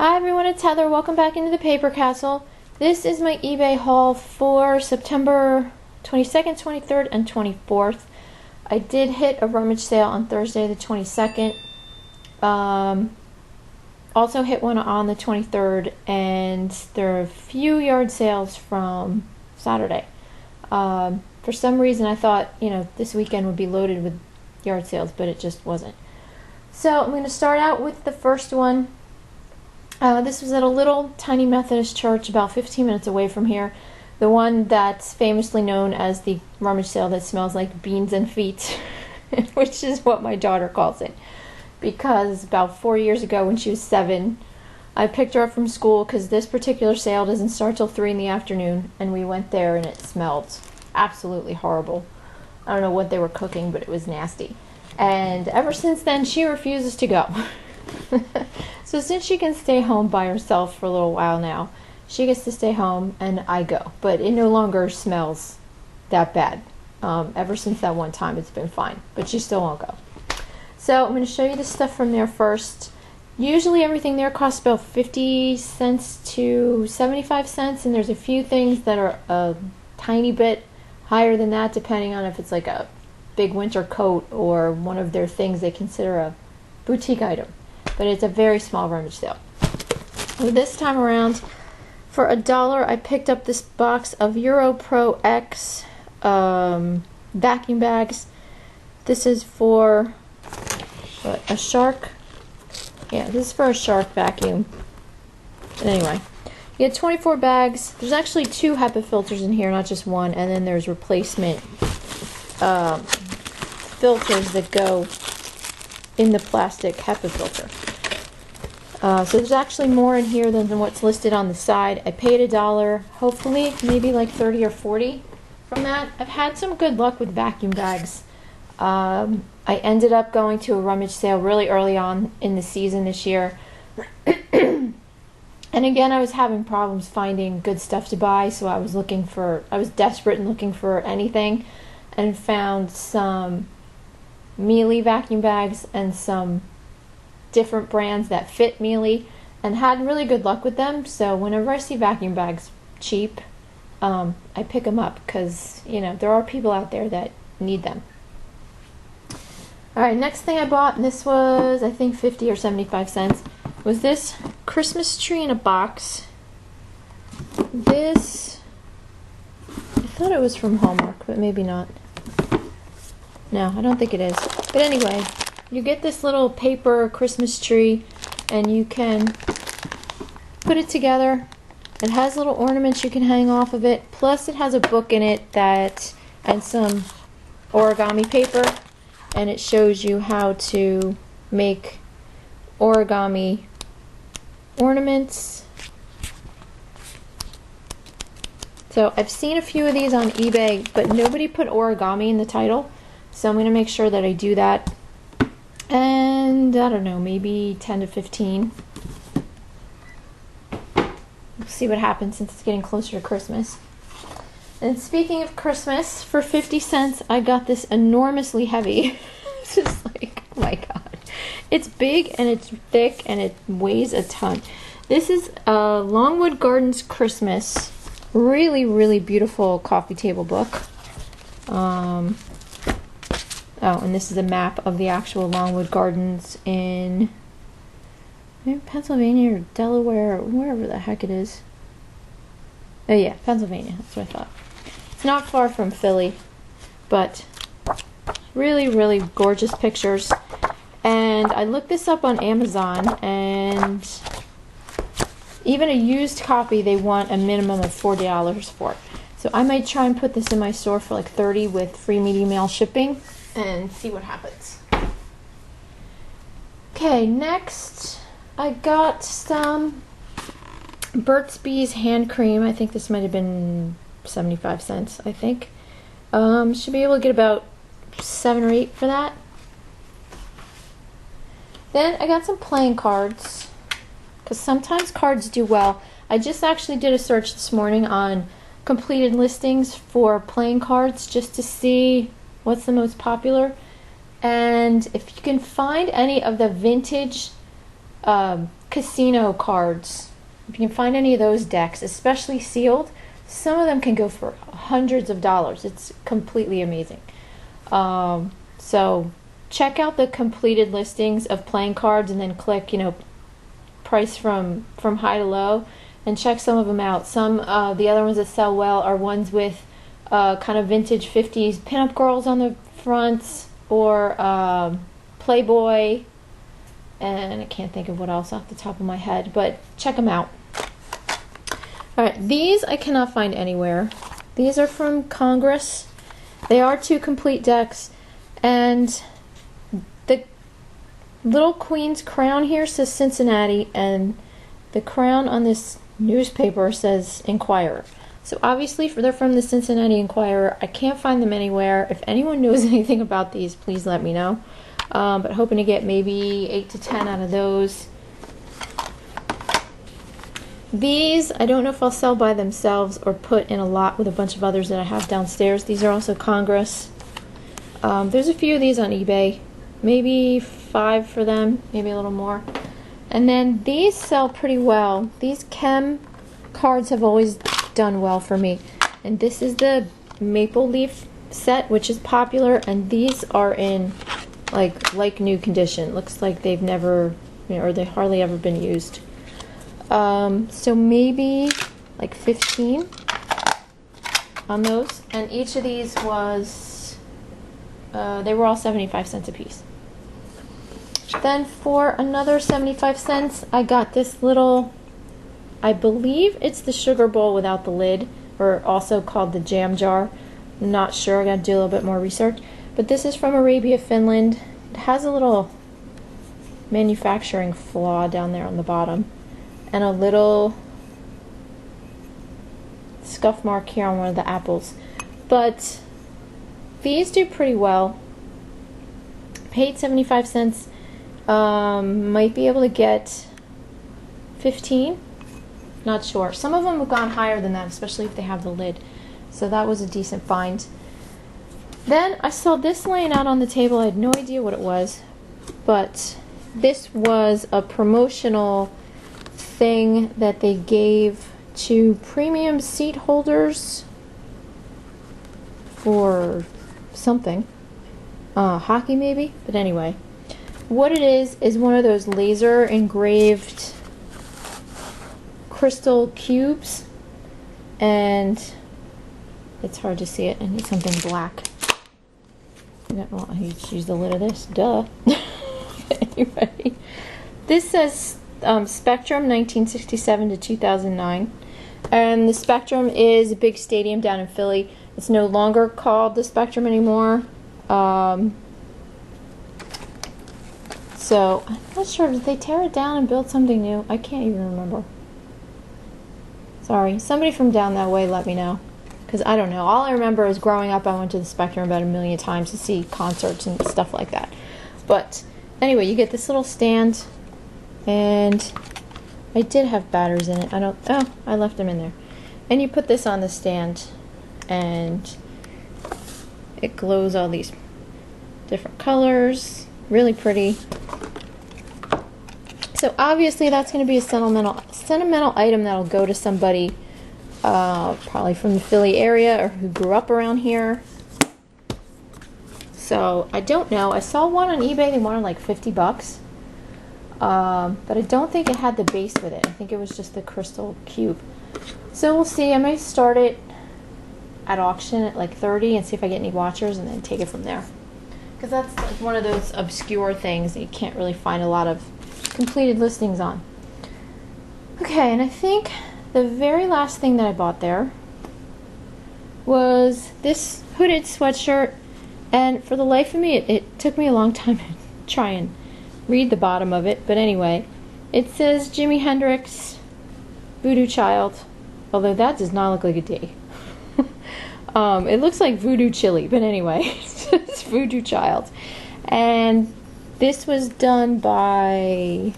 Hi everyone, it's Heather. Welcome back into the Paper Castle. This is my eBay haul for September 22nd, 23rd, and 24th. I did hit a rummage sale on Thursday the 22nd. Also hit one on the 23rd, and there are a few yard sales from Saturday. For some reason I thought, this weekend would be loaded with yard sales, but it just wasn't. So I'm going to start out with the first one. This was at a little tiny Methodist church about 15 minutes away from here. The one that's famously known as the rummage sale that smells like beans and feet, which is what my daughter calls it. Because about 4 years ago when she was 7, I picked her up from school because this particular sale doesn't start till 3 in the afternoon, and we went there and it smelled absolutely horrible. I don't know what they were cooking, but it was nasty. And ever since then, she refuses to go. So since she can stay home by herself for a little while now, she gets to stay home and I go. But it no longer smells that bad. Ever since that one time, it's been fine. But she still won't go. So I'm going to show you the stuff from there first. Usually everything there costs about 50 cents to 75 cents. And there's a few things that are a tiny bit higher than that, depending on if it's like a big winter coat or one of their things they consider a boutique item. But it's a very small rummage sale. This time around, for $1, I picked up this box of Euro Pro X vacuum bags. This is for a shark. Yeah, this is for a shark vacuum. But anyway, you get 24 bags. There's actually 2 HEPA filters in here, not just one. And then there's replacement filters that go in the plastic HEPA filter. So there's actually more in here than what's listed on the side. I paid $1, hopefully maybe like 30 or 40 from that. I've had some good luck with vacuum bags. I ended up going to a rummage sale really early on in the season this year. And again, I was having problems finding good stuff to buy, so I was desperate and looking for anything, and found some Mealy vacuum bags and some different brands that fit Mealy, and had really good luck with them. So whenever I see vacuum bags cheap, I pick them up because there are people out there that need them. Alright, next thing I bought, and this was I think 50 or 75 cents, was this Christmas tree in a box. This, I thought it was from Hallmark, but maybe not. No, I don't think it is. But anyway, you get this little paper Christmas tree and you can put it together. It has little ornaments you can hang off of it. Plus it has a book in it and some origami paper. And it shows you how to make origami ornaments. So I've seen a few of these on eBay, but nobody put origami in the title. So I'm going to make sure that I do that. And I don't know, maybe 10 to 15. We'll see what happens since it's getting closer to Christmas. And speaking of Christmas, for 50 cents, I got this enormously heavy. It's just like, oh my god. It's big and it's thick and it weighs a ton. This is Longwood Gardens Christmas. Really, really beautiful coffee table book. Oh, and this is a map of the actual Longwood Gardens in maybe Pennsylvania or Delaware, or wherever the heck it is. Oh yeah, Pennsylvania, that's what I thought. It's not far from Philly, but really, really gorgeous pictures. And I looked this up on Amazon, and even a used copy they want a minimum of $40 for. So I might try and put this in my store for like $30 with free medium mail shipping and see what happens. Okay, next I got some Burt's Bees hand cream. I think this might have been 75 cents, I think. Should be able to get about 7 or 8 for that. Then I got some playing cards, because sometimes cards do well. I just actually did a search this morning on completed listings for playing cards just to see what's the most popular. And if you can find any of the vintage casino cards. If you can find any of those decks, especially sealed, some of them can go for hundreds of dollars. It's completely amazing. So check out the completed listings of playing cards and then click, price from high to low, and check some of them out. Some the other ones that sell well are ones with kind of vintage 50s pinup girls on the fronts, or Playboy, and I can't think of what else off the top of my head, but check them out. Alright, these I cannot find anywhere. These are from Congress. They are 2 complete decks, and the little Queen's crown here says Cincinnati, and the crown on this newspaper says Inquirer. So obviously they're from the Cincinnati Inquirer. I can't find them anywhere. If anyone knows anything about these, please let me know. But hoping to get maybe 8 to 10 out of those. These, I don't know if I'll sell by themselves or put in a lot with a bunch of others that I have downstairs. These are also Congress. There's a few of these on eBay. Maybe 5 for them, maybe a little more. And then these sell pretty well. These Chem cards have always done well for me. And this is the Maple Leaf set, which is popular, and these are in like new condition. Looks like they've never, or they hardly ever been used. So maybe like 15 on those, and each of these was they were all 75 cents a piece. Then for another 75 cents, I got this little, I believe it's the sugar bowl without the lid, or also called the jam jar. I'm not sure, I gotta do a little bit more research. But this is from Arabia, Finland. It has a little manufacturing flaw down there on the bottom, and a little scuff mark here on one of the apples. But these do pretty well. Paid 75 cents. Might be able to get 15. Not sure. Some of them have gone higher than that, especially if they have the lid. So that was a decent find. Then I saw this laying out on the table. I had no idea what it was, but this was a promotional thing that they gave to premium seat holders for something. Hockey maybe? But anyway. What it is one of those laser engraved crystal cubes, and it's hard to see it. I need something black. Well, I use the lid of this, duh. Anyway, this says Spectrum 1967 to 2009, and the Spectrum is a big stadium down in Philly. It's no longer called the Spectrum anymore. So I'm not sure, did they tear it down and build something new? I can't even remember. Sorry, somebody from down that way let me know, because I don't know. All I remember is growing up I went to the Spectrum about 1,000,000 times to see concerts and stuff like that. But anyway, you get this little stand, and I did have batteries in it. I left them in there. And you put this on the stand, and it glows all these different colors. Really pretty. So obviously that's going to be a sentimental item that'll go to somebody probably from the Philly area or who grew up around here. So I don't know. I saw one on eBay. They wanted like 50 bucks. But I don't think it had the base with it. I think it was just the crystal cube. So we'll see. I might start it at auction at like 30 and see if I get any watchers, and then take it from there. Because that's like one of those obscure things that you can't really find a lot of completed listings on. Okay, and I think the very last thing that I bought there was this hooded sweatshirt, and for the life of me, it took me a long time to try and read the bottom of it, but anyway, it says Jimi Hendrix, Voodoo Child, although that does not look like a D. It looks like Voodoo Chili, but anyway, it's Voodoo Child. And this was done by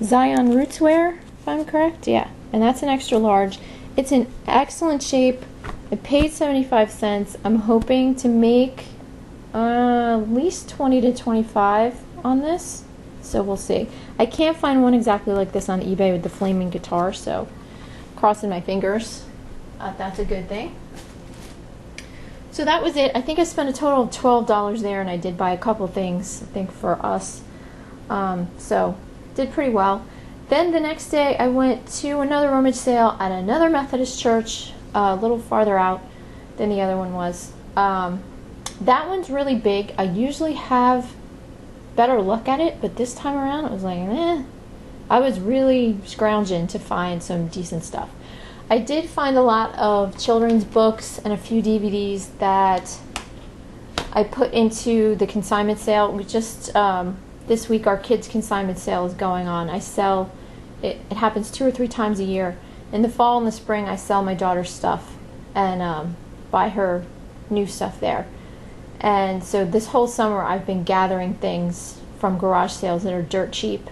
Zion Rootswear, if I'm correct. Yeah, and that's an extra large. It's in excellent shape. I paid 75 cents. I'm hoping to make at least 20 to 25 on this. So we'll see. I can't find one exactly like this on eBay with the flaming guitar, so crossing my fingers. That's a good thing. So that was it. I think I spent a total of $12 there, and I did buy a couple things, I think, for us. So did pretty well. Then the next day I went to another rummage sale at another Methodist church, a little farther out than the other one was. That one's really big. I usually have better luck at it, but this time around it was like, I was really scrounging to find some decent stuff. I did find a lot of children's books and a few DVDs that I put into the consignment sale. We just this week our kids consignment sale is going on. I sell it happens 2 or 3 times a year. In the fall and the spring I sell my daughter's stuff and buy her new stuff there. And so this whole summer I've been gathering things from garage sales that are dirt cheap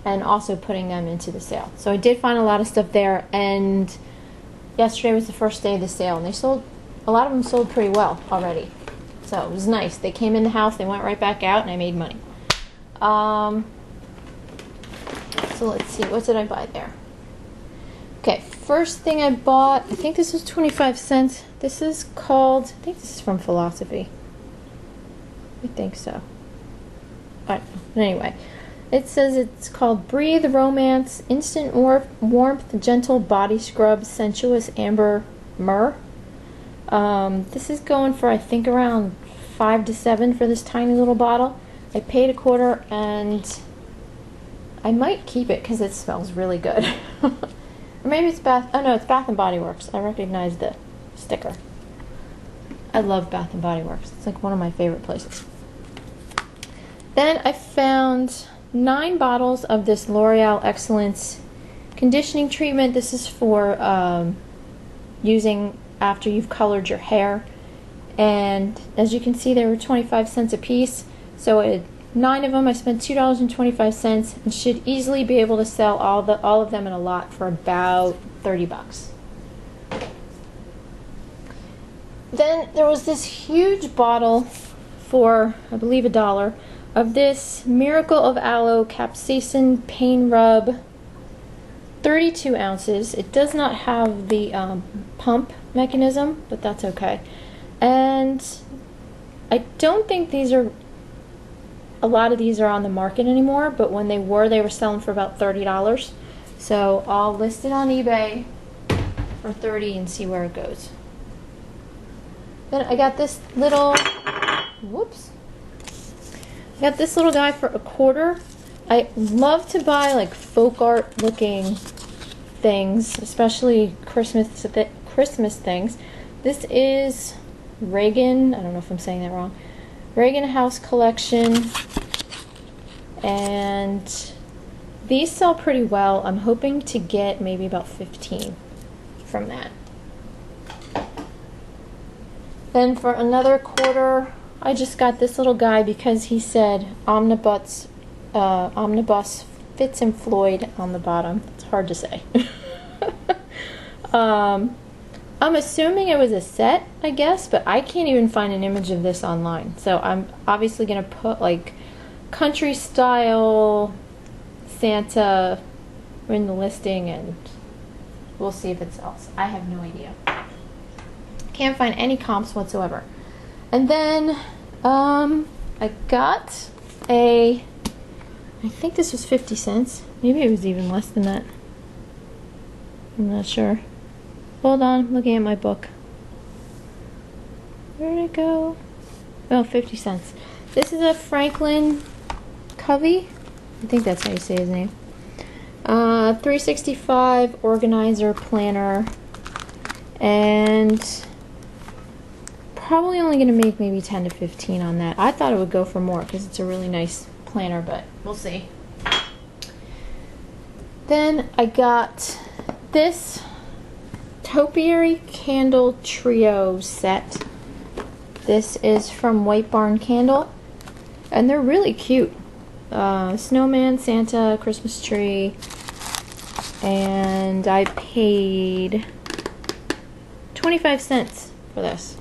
and also putting them into the sale. So I did find a lot of stuff there, and yesterday was the first day of the sale, and a lot of them sold pretty well already. So it was nice. They came in the house, they went right back out, and I made money. So let's see, what did I buy there? Okay, first thing I bought, I think this was 25 cents. This is called, I think this is from Philosophy. I think so. Alright, anyway. It says it's called Breathe Romance Instant Warmth Gentle Body Scrub Sensuous Amber Myrrh. This is going for, I think, around $5 to $7 for this tiny little bottle. I paid $0.25, and I might keep it because it smells really good. Or maybe it's Bath and Body Works. I recognize the sticker. I love Bath and Body Works. It's like one of my favorite places. Then I found 9 bottles of this L'Oreal Excellence conditioning treatment. This is for using after you've colored your hair. And as you can see, they were 25 cents a piece. So 9 of them, I spent $2.25 and should easily be able to sell all of them in a lot for about $30. Then there was this huge bottle for, I believe, $1 of this Miracle of Aloe Capsaicin Pain Rub, 32 ounces. It does not have the pump mechanism, but that's okay. And I don't think a lot of these are on the market anymore, but when they were selling for about $30. So I'll list it on eBay for $30 and see where it goes. Then I got this little, I got this little guy for $0.25. I love to buy like folk art looking things, especially Christmas things. This is Reagan, I don't know if I'm saying that wrong, Reagan House Collection, and these sell pretty well. I'm hoping to get maybe about 15 from that. Then for another $0.25, I just got this little guy because he said Omnibus Fitz and Floyd on the bottom. It's hard to say. I'm assuming it was a set, I guess, but I can't even find an image of this online. So I'm obviously going to put like country style Santa in the listing, and we'll see if it sells. I have no idea. Can't find any comps whatsoever. And then I got I think this was 50 cents. Maybe it was even less than that. I'm not sure. Hold on, I'm looking at my book. Where did it go? Oh, 50 cents. This is a Franklin Covey. I think that's how you say his name. 365 organizer planner. And probably only going to make maybe 10 to 15 on that. I thought it would go for more because it's a really nice planner, but we'll see. Then I got this Topiary Candle Trio set. This is from White Barn Candle, and they're really cute. Snowman, Santa, Christmas tree, and I paid 25 cents for this.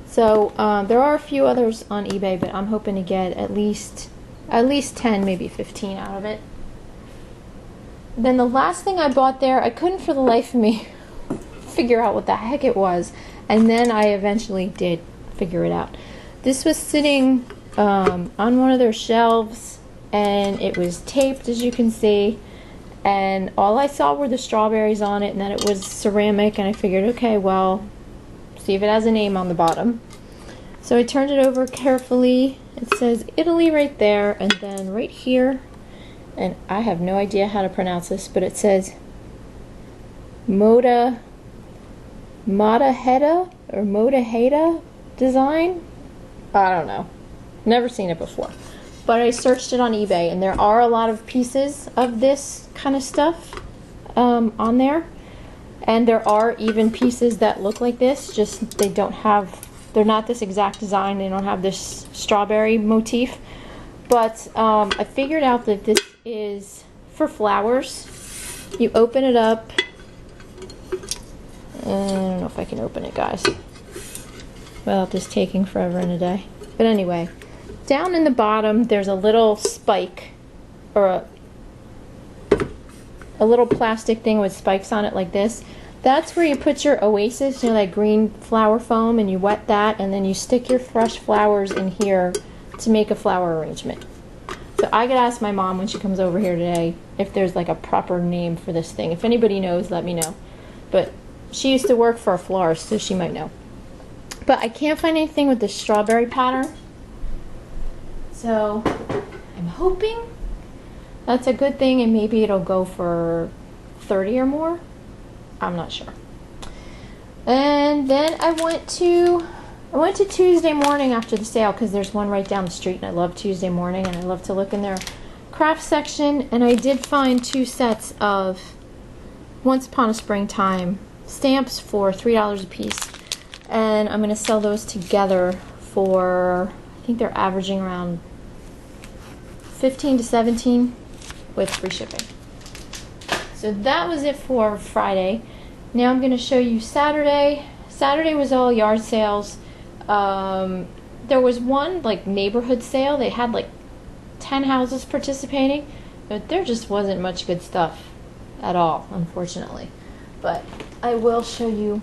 So there are a few others on eBay, but I'm hoping to get at least at least 10, maybe 15 out of it. Then the last thing I bought there, I couldn't for the life of me figure out what the heck it was, and then I eventually did figure it out. This was sitting on one of their shelves, and it was taped, as you can see, and all I saw were the strawberries on it, and that it was ceramic, and I figured, okay, well, see if it has a name on the bottom. So I turned it over carefully. It says Italy right there, and then right here, and I have no idea how to pronounce this, but it says Modaheda or Modaheda design. I don't know. Never seen it before. But I searched it on eBay, and there are a lot of pieces of this kind of stuff on there. And there are even pieces that look like this, just they're not this exact design. They don't have this strawberry motif. But I figured out that this is for flowers. You open it up. I don't know if I can open it, guys, without this taking forever and a day. But anyway, down in the bottom there's a little spike, or a little plastic thing with spikes on it like this. That's where you put your oasis, you know, that green flower foam, and you wet that, and then you stick your fresh flowers in here to make a flower arrangement. So I could ask my mom when she comes over here today if there's like a proper name for this thing. If anybody knows, let me know. But she used to work for a florist, so she might know. But I can't find anything with this strawberry pattern. So I'm hoping that's a good thing, and maybe it'll go for 30 or more. I'm not sure. And then I went to Tuesday morning after the sale, because there's one right down the street, and I love Tuesday morning, and I love to look in their craft section, and I did find 2 sets of Once Upon a Springtime stamps for $3 a piece, and I'm going to sell those together for, I think they're averaging around 15 to 17 with free shipping. So that was it for Friday. Now I'm going to show you Saturday. Saturday was all yard sales. There was one like neighborhood sale. They had like 10 houses participating, but there just wasn't much good stuff at all, unfortunately. But I will show you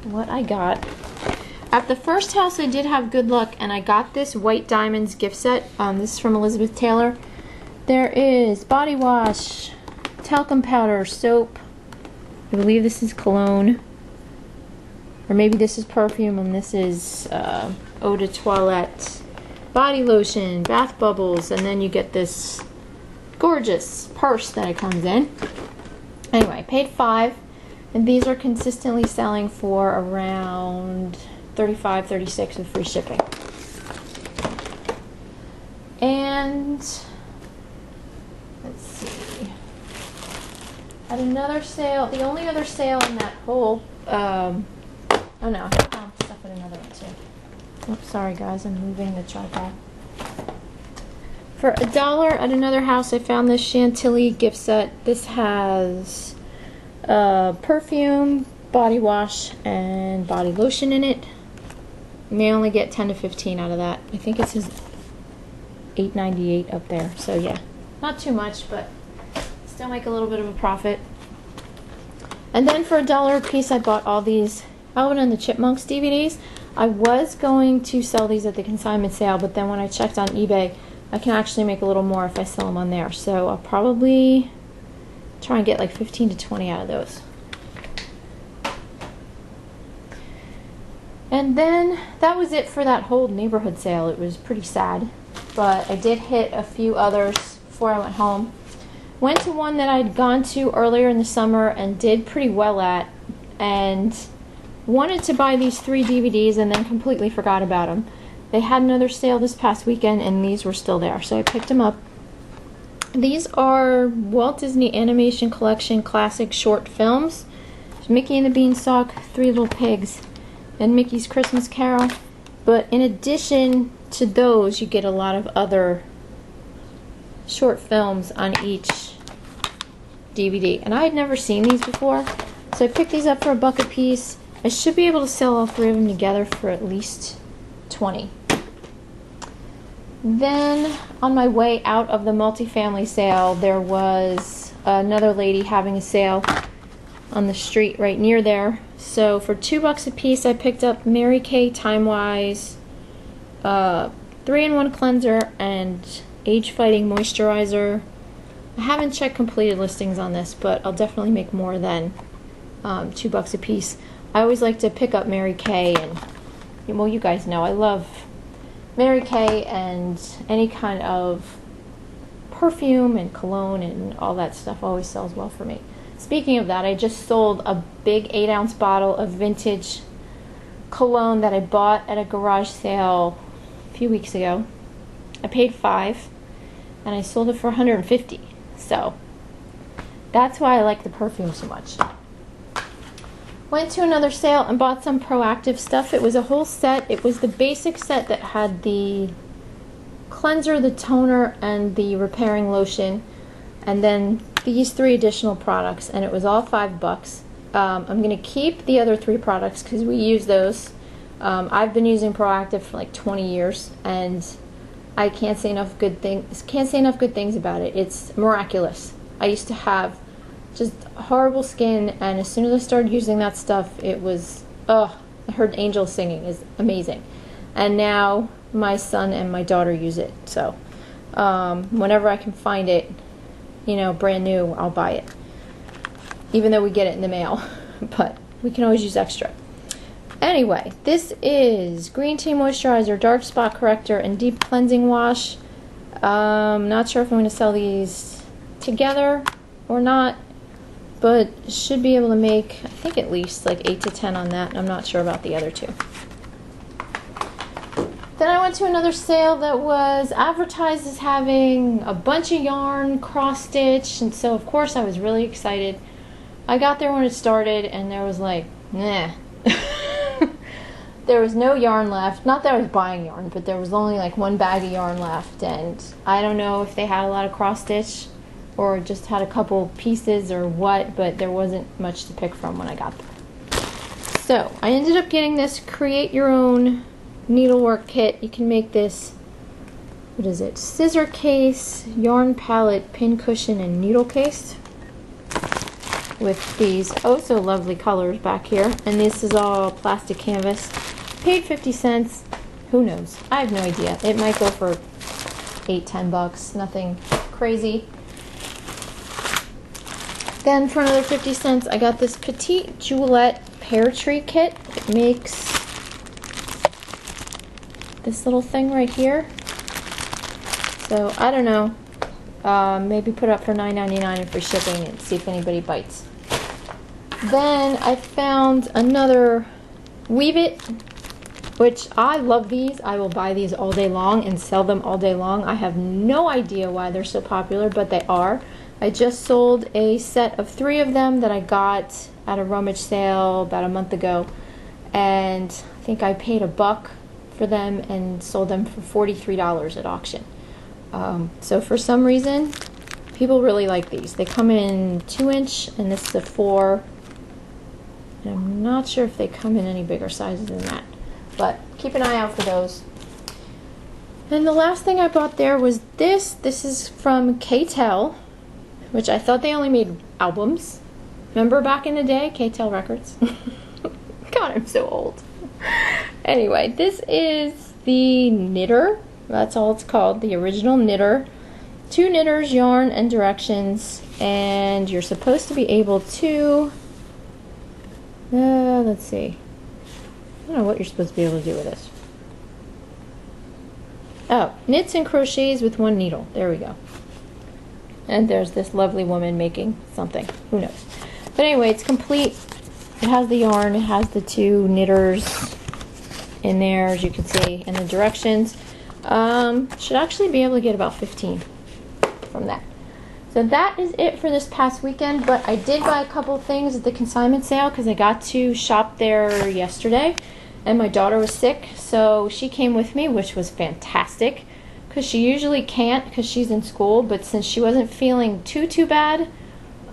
what I got. At the first house I did have good luck, and I got this White Diamonds gift set. This is from Elizabeth Taylor. There is body wash, talcum powder, soap. I believe this is cologne. Or maybe this is perfume, and this is eau de toilette, body lotion, bath bubbles, and then you get this gorgeous purse that it comes in. Anyway, I paid $5, and these are consistently selling for around $35, $36 with free shipping. And let's see. At another sale, the only other sale in that whole, oh no, I found stuff at another one too. Oops, sorry guys, I'm moving the tripod. For $1 at another house, I found this Chantilly gift set. This has perfume, body wash, and body lotion in it. You may only get 10 to 15 out of that. I think it says $8.98 up there. So yeah, not too much, but still make a little bit of a profit. And then for $1 a piece, I bought all these Alvin and the Chipmunks DVDs. I was going to sell these at the consignment sale, but then when I checked on eBay, I can actually make a little more if I sell them on there. So I'll probably try and get like 15 to 20 out of those. And then that was it for that whole neighborhood sale. It was pretty sad, but I did hit a few others before I went home. Went to one that I'd gone to earlier in the summer and did pretty well at, and wanted to buy these 3 DVDs and then completely forgot about them. They had another sale this past weekend, and these were still there, so I picked them up. These are Walt Disney Animation Collection classic short films. There's Mickey and the Beanstalk, 3 Little Pigs, and Mickey's Christmas Carol. But in addition to those, you get a lot of other short films on each DVD. And I had never seen these before, so I picked these up for $1 a piece. I should be able to sell all 3 of them together for at least 20. Then on my way out of the multifamily sale, there was another lady having a sale on the street right near there. So for $2 a piece, I picked up Mary Kay Time Wise 3-in-1 cleanser and age fighting moisturizer. I haven't checked completed listings on this, but I'll definitely make more than $2 a piece. I always like to pick up Mary Kay, and well, you guys know I love Mary Kay and any kind of perfume and cologne and all that stuff always sells well for me. Speaking of that, I just sold a big 8-ounce bottle of vintage cologne that I bought at a garage sale a few weeks ago. I paid $5 and I sold it for $150. So that's why I like the perfume so much. Went to another sale and bought some Proactive stuff. It was a whole set. It was the basic set that had the cleanser, the toner, and the repairing lotion, and then these 3 additional products, and it was all $5. I'm going to keep the other 3 products because we use those. I've been using Proactive for like 20 years, and I can't say enough good things about it. It's miraculous. I used to have just horrible skin, and as soon as I started using that stuff, it was, I heard angels singing. It's amazing. And now my son and my daughter use it. So whenever I can find it, brand new, I'll buy it. Even though we get it in the mail, but we can always use extra. Anyway, this is Green Tea Moisturizer, Dark Spot Corrector, and Deep Cleansing Wash. Not sure if I'm going to sell these together or not, but should be able to make, I think, at least like 8 to 10 on that. I'm not sure about the other 2. Then I went to another sale that was advertised as having a bunch of yarn cross-stitch, and so of course I was really excited. I got there when it started, and there was like, nah. There was no yarn left. Not that I was buying yarn, but there was only like 1 bag of yarn left, and I don't know if they had a lot of cross-stitch or just had a couple pieces or what, but there wasn't much to pick from when I got there. So I ended up getting this Create Your Own needlework kit. You can make this, what is it, scissor case, yarn palette, pin cushion, and needle case with these oh so lovely colors back here. And this is all plastic canvas. Paid 50 cents. Who knows? I have no idea. It might go for $8-10. Nothing crazy. Then for another 50 cents, I got this Petite Jewelette Pear Tree Kit. It makes this little thing right here. So I don't know. Maybe put it up for $9.99 and free shipping and see if anybody bites. Then I found another Weave It, which I love these. I will buy these all day long and sell them all day long. I have no idea why they're so popular, but they are. I just sold a set of 3 of them that I got at a Rummage sale about a month ago, and I think I paid $1 for them and sold them for $43 at auction. So for some reason, people really like these. They come in 2-inch, and this is a 4. And I'm not sure if they come in any bigger sizes than that, but keep an eye out for those. And the last thing I bought there was this. This is from K-Tel, which I thought they only made albums. Remember back in the day, K-Tel Records? God, I'm so old. Anyway, this is the knitter. That's all it's called, the original knitter. 2 knitters, yarn, and directions. And you're supposed to be able to, let's see. I don't know what you're supposed to be able to do with this. Oh, knits and crochets with 1 needle. There we go. And there's this lovely woman making something. Who knows? But anyway, it's complete. It has the yarn. It has the 2 knitters in there, as you can see, and the directions. Should actually be able to get about 15 from that. So that is it for this past weekend, but I did buy a couple things at the consignment sale because I got to shop there yesterday, and my daughter was sick, so she came with me, which was fantastic. Because she usually can't because she's in school, but since she wasn't feeling too bad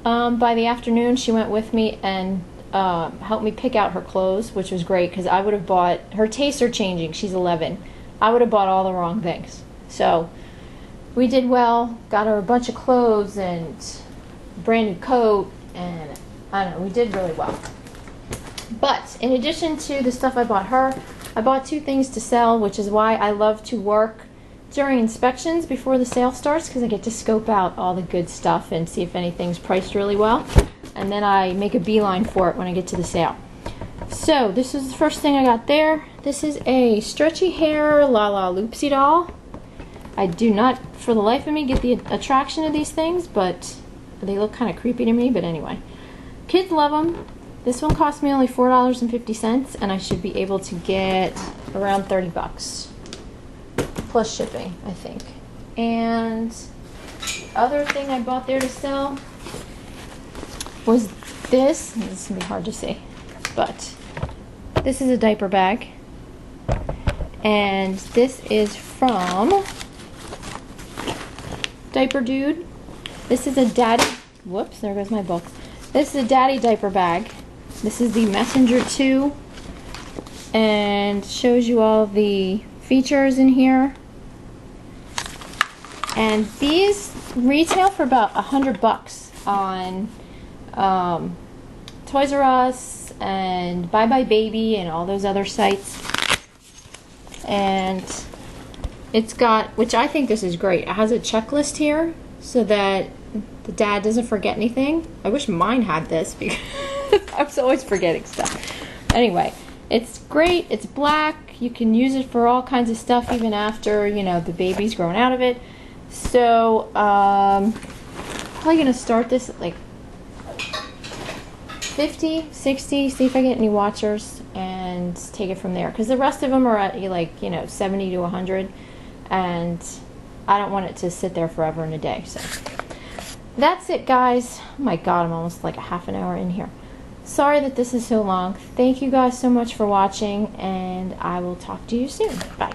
by the afternoon, she went with me and helped me pick out her clothes, which was great because I would have bought, her tastes are changing, she's 11. I would have bought all the wrong things. So we did well, got her a bunch of clothes and a brand new coat, and I don't know, we did really well. But in addition to the stuff I bought her, I bought 2 things to sell, which is why I love to work during inspections before the sale starts, because I get to scope out all the good stuff and see if anything's priced really well. And then I make a beeline for it when I get to the sale. So this is the first thing I got there. This is a stretchy hair La La Loopsy doll. I do not, for the life of me, get the attraction of these things, but they look kind of creepy to me. But anyway, kids love them. This one cost me only $4.50, and I should be able to get around 30 bucks plus shipping, I think. And the other thing I bought there to sell was this. This is gonna be hard to see, but this is a diaper bag, and this is from Diaper Dude. This is a daddy. Whoops, there goes my book. This is a daddy diaper bag. This is the Messenger 2, and shows you all the features in here. And these retail for about 100 bucks on Toys R Us and Buy Buy Baby and all those other sites. And it's got, which I think this is great, it has a checklist here so that the dad doesn't forget anything. I wish mine had this because I was always forgetting stuff. Anyway, it's great. It's black. You can use it for all kinds of stuff even after, you know, the baby's grown out of it. So, probably going to start this at like 50, 60, see if I get any watchers, and take it from there. Because the rest of them are at like, you know, 70 to 100, and I don't want it to sit there forever and a day. So that's it, guys. Oh my God, I'm almost like a half an hour in here. Sorry that this is so long. Thank you guys so much for watching, and I will talk to you soon. Bye.